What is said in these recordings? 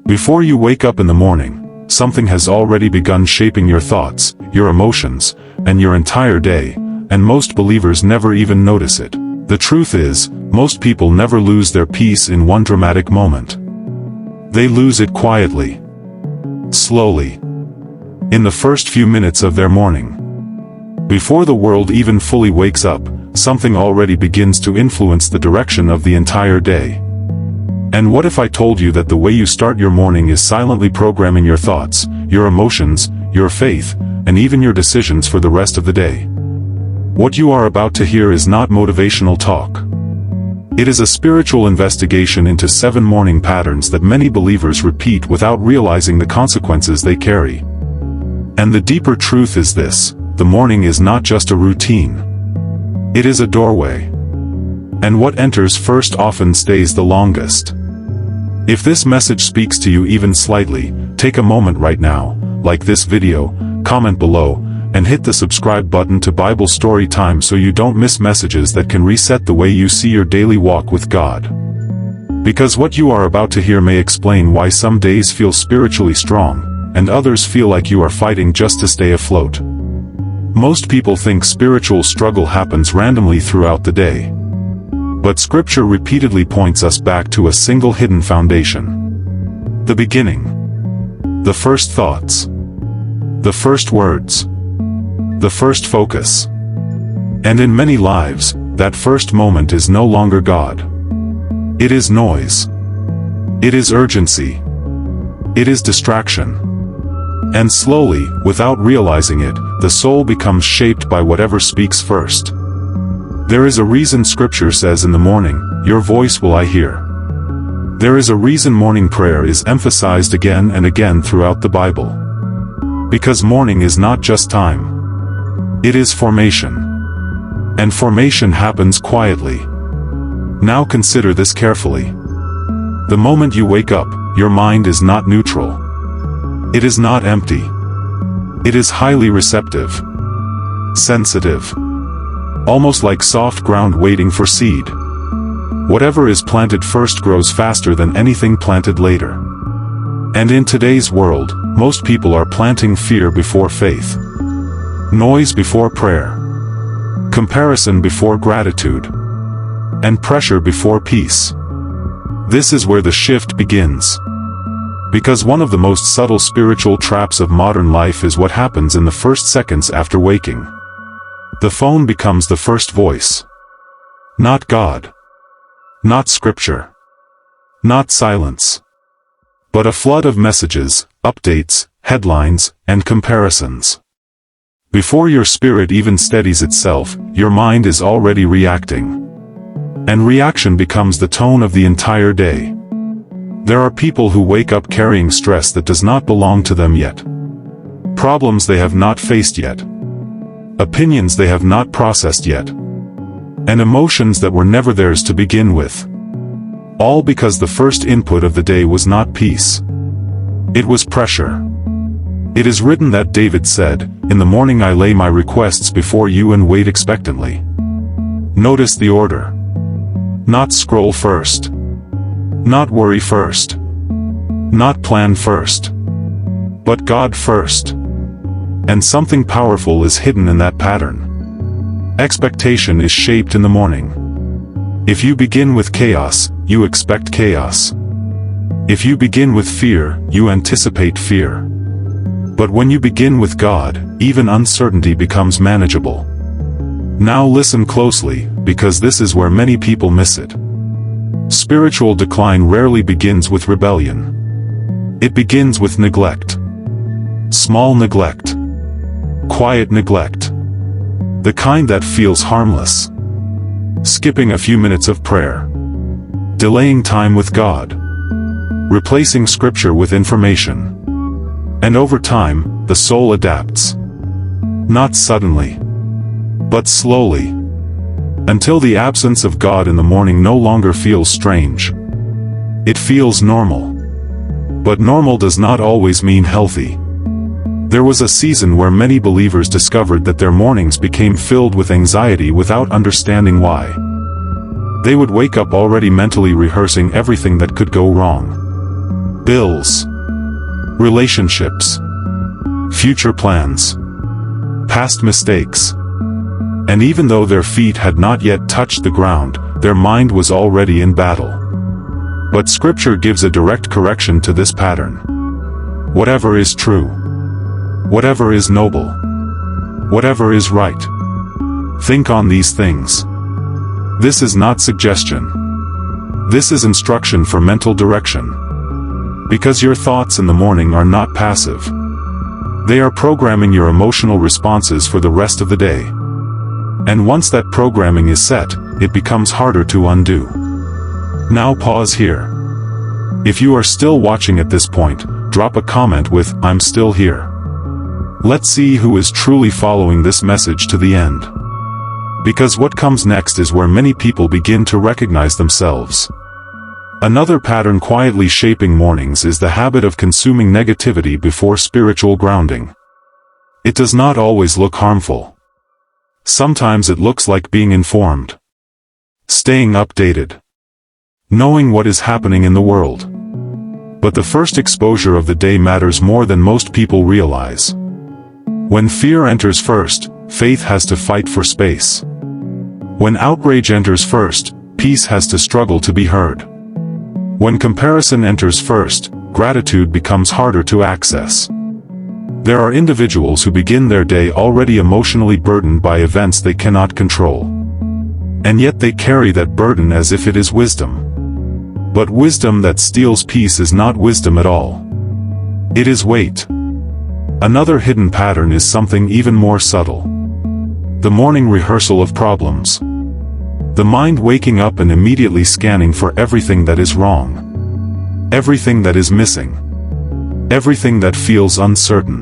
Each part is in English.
Before you wake up in the morning, something has already begun shaping your thoughts, your emotions, and your entire day, and most believers never even notice it. The truth is, most people never lose their peace in one dramatic moment. They lose it quietly, slowly, in the first few minutes of their morning. Before the world even fully wakes up, something already begins to influence the direction of the entire day. And what if I told you that the way you start your morning is silently programming your thoughts, your emotions, your faith, and even your decisions for the rest of the day? What you are about to hear is not motivational talk. It is a spiritual investigation into 7 morning patterns that many believers repeat without realizing the consequences they carry. And the deeper truth is this: the morning is not just a routine. It is a doorway. And what enters first often stays the longest. If this message speaks to you even slightly, take a moment right now, like this video, comment below, and hit the subscribe button to Bible Story Time so you don't miss messages that can reset the way you see your daily walk with God. Because what you are about to hear may explain why some days feel spiritually strong, and others feel like you are fighting just to stay afloat. Most people think spiritual struggle happens randomly throughout the day. But Scripture repeatedly points us back to a single hidden foundation. The beginning. The first thoughts. The first words. The first focus. And in many lives, that first moment is no longer God. It is noise. It is urgency. It is distraction. And slowly, without realizing it, the soul becomes shaped by whatever speaks first. There is a reason Scripture says in the morning, "Your voice will I hear." There is a reason morning prayer is emphasized again and again throughout the Bible. Because morning is not just time. It is formation. And formation happens quietly. Now consider this carefully. The moment you wake up, your mind is not neutral. It is not empty. It is highly receptive. Sensitive. Almost like soft ground waiting for seed. Whatever is planted first grows faster than anything planted later. And in today's world, most people are planting fear before faith. Noise before prayer. Comparison before gratitude. And pressure before peace. This is where the shift begins. Because one of the most subtle spiritual traps of modern life is what happens in the first seconds after waking. The phone becomes the first voice. Not God. Not Scripture. Not silence. But a flood of messages, updates, headlines, and comparisons. Before your spirit even steadies itself, your mind is already reacting. And reaction becomes the tone of the entire day. There are people who wake up carrying stress that does not belong to them yet. Problems they have not faced yet. Opinions they have not processed yet. And emotions that were never theirs to begin with. All because the first input of the day was not peace. It was pressure. It is written that David said, "In the morning I lay my requests before you and wait expectantly." Notice the order. Not scroll first. Not worry first. Not plan first. But God first. And something powerful is hidden in that pattern. Expectation is shaped in the morning. If you begin with chaos, you expect chaos. If you begin with fear, you anticipate fear. But when you begin with God, even uncertainty becomes manageable. Now listen closely, because this is where many people miss it. Spiritual decline rarely begins with rebellion. It begins with neglect. Small neglect. Quiet neglect. The kind that feels harmless. Skipping a few minutes of prayer. Delaying time with God. Replacing Scripture with information. And over time, the soul adapts. Not suddenly. But slowly. Until the absence of God in the morning no longer feels strange. It feels normal. But normal does not always mean healthy. There was a season where many believers discovered that their mornings became filled with anxiety without understanding why. They would wake up already mentally rehearsing everything that could go wrong. bills, relationships, future plans, past mistakes. And even though their feet had not yet touched the ground, their mind was already in battle. But Scripture gives a direct correction to this pattern. Whatever is true, whatever is noble, whatever is right, think on these things. This is not suggestion. This is instruction for mental direction. Because your thoughts in the morning are not passive. They are programming your emotional responses for the rest of the day. And once that programming is set, it becomes harder to undo. Now pause here. If you are still watching at this point, drop a comment with, "I'm still here." Let's see who is truly following this message to the end. Because what comes next is where many people begin to recognize themselves. Another pattern quietly shaping mornings is the habit of consuming negativity before spiritual grounding. It does not always look harmful. Sometimes it looks like being informed, staying updated, knowing what is happening in the world. But the first exposure of the day matters more than most people realize. When fear enters first, faith has to fight for space. When outrage enters first, peace has to struggle to be heard. When comparison enters first, gratitude becomes harder to access. There are individuals who begin their day already emotionally burdened by events they cannot control. And yet they carry that burden as if it is wisdom. But wisdom that steals peace is not wisdom at all. It is weight. Another hidden pattern is something even more subtle. The morning rehearsal of problems. The mind waking up and immediately scanning for everything that is wrong. Everything that is missing. Everything that feels uncertain.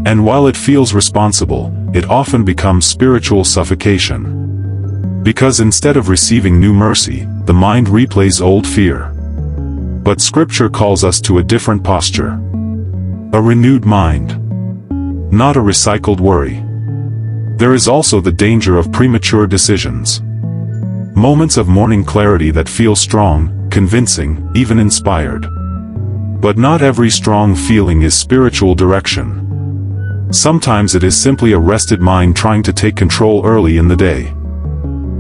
And while it feels responsible, it often becomes spiritual suffocation. Because instead of receiving new mercy, the mind replays old fear. But Scripture calls us to a different posture. A renewed mind. Not a recycled worry. There is also the danger of premature decisions. Moments of morning clarity that feel strong, convincing, even inspired. But not every strong feeling is spiritual direction. Sometimes it is simply a rested mind trying to take control early in the day.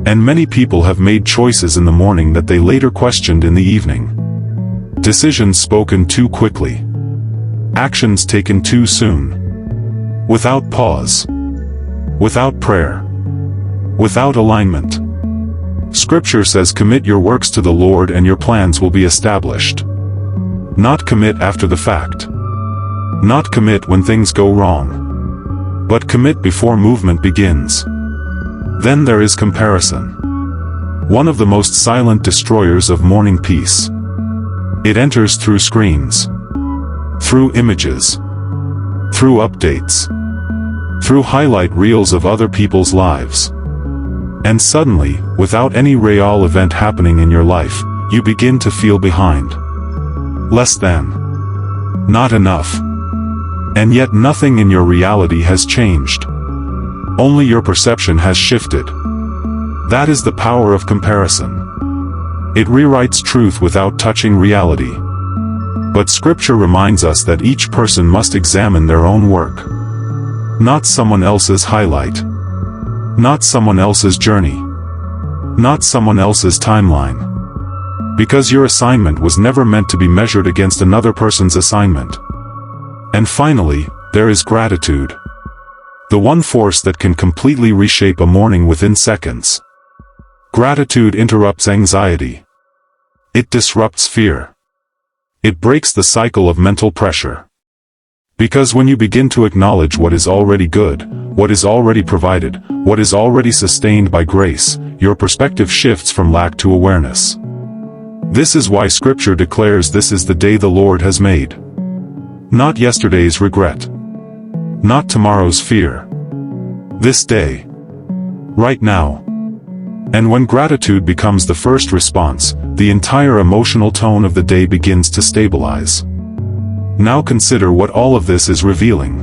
And many people have made choices in the morning that they later questioned in the evening. Decisions spoken too quickly. Actions taken too soon. Without pause. Without prayer. Without alignment. Scripture says, "Commit your works to the Lord and your plans will be established." Not commit after the fact. Not commit when things go wrong. But commit before movement begins. Then there is comparison. One of the most silent destroyers of morning peace. It enters through screens. Through images. Through updates. Through highlight reels of other people's lives. And suddenly, without any real event happening in your life, you begin to feel behind. Less than. Not enough. And yet nothing in your reality has changed. Only your perception has shifted. That is the power of comparison. It rewrites truth without touching reality. But Scripture reminds us that each person must examine their own work. Not someone else's highlight. Not someone else's journey. Not someone else's timeline. Because your assignment was never meant to be measured against another person's assignment. And finally, there is gratitude. The one force that can completely reshape a morning within seconds. Gratitude interrupts anxiety. It disrupts fear. It breaks the cycle of mental pressure. Because when you begin to acknowledge what is already good, what is already provided, what is already sustained by grace, your perspective shifts from lack to awareness. This is why Scripture declares this is the day the Lord has made. Not yesterday's regret. Not tomorrow's fear. This day. Right now. And when gratitude becomes the first response, the entire emotional tone of the day begins to stabilize. Now consider what all of this is revealing.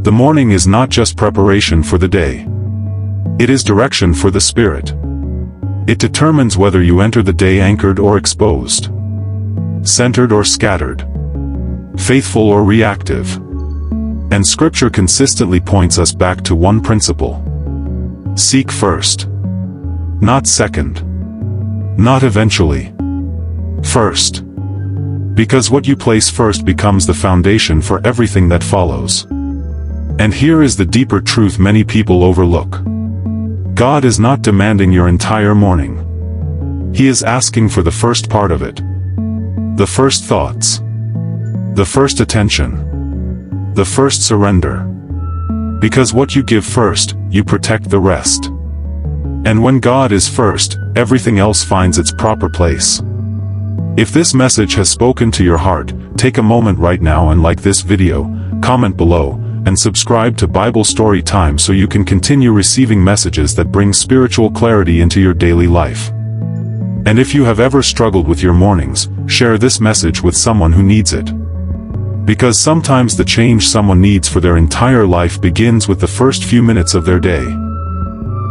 The morning is not just preparation for the day. It is direction for the spirit. It determines whether you enter the day anchored or exposed. centered or scattered, faithful or reactive. And Scripture consistently points us back to one principle. Seek first. Not second. Not eventually. First. Because what you place first becomes the foundation for everything that follows. And here is the deeper truth many people overlook. God is not demanding your entire morning. He is asking for the first part of it. The first thoughts. The first attention. The first surrender. Because what you give first, you protect the rest. And when God is first, everything else finds its proper place. If this message has spoken to your heart, take a moment right now and like this video, comment below, and subscribe to Bible Story Time so you can continue receiving messages that bring spiritual clarity into your daily life. And if you have ever struggled with your mornings, share this message with someone who needs it. Because sometimes the change someone needs for their entire life begins with the first few minutes of their day.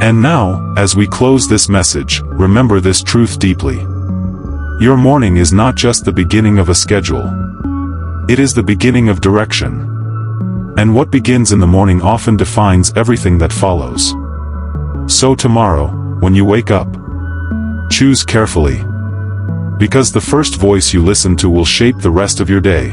And now, as we close this message, remember this truth deeply. Your morning is not just the beginning of a schedule. It is the beginning of direction. And what begins in the morning often defines everything that follows. So tomorrow, when you wake up, choose carefully. Because the first voice you listen to will shape the rest of your day.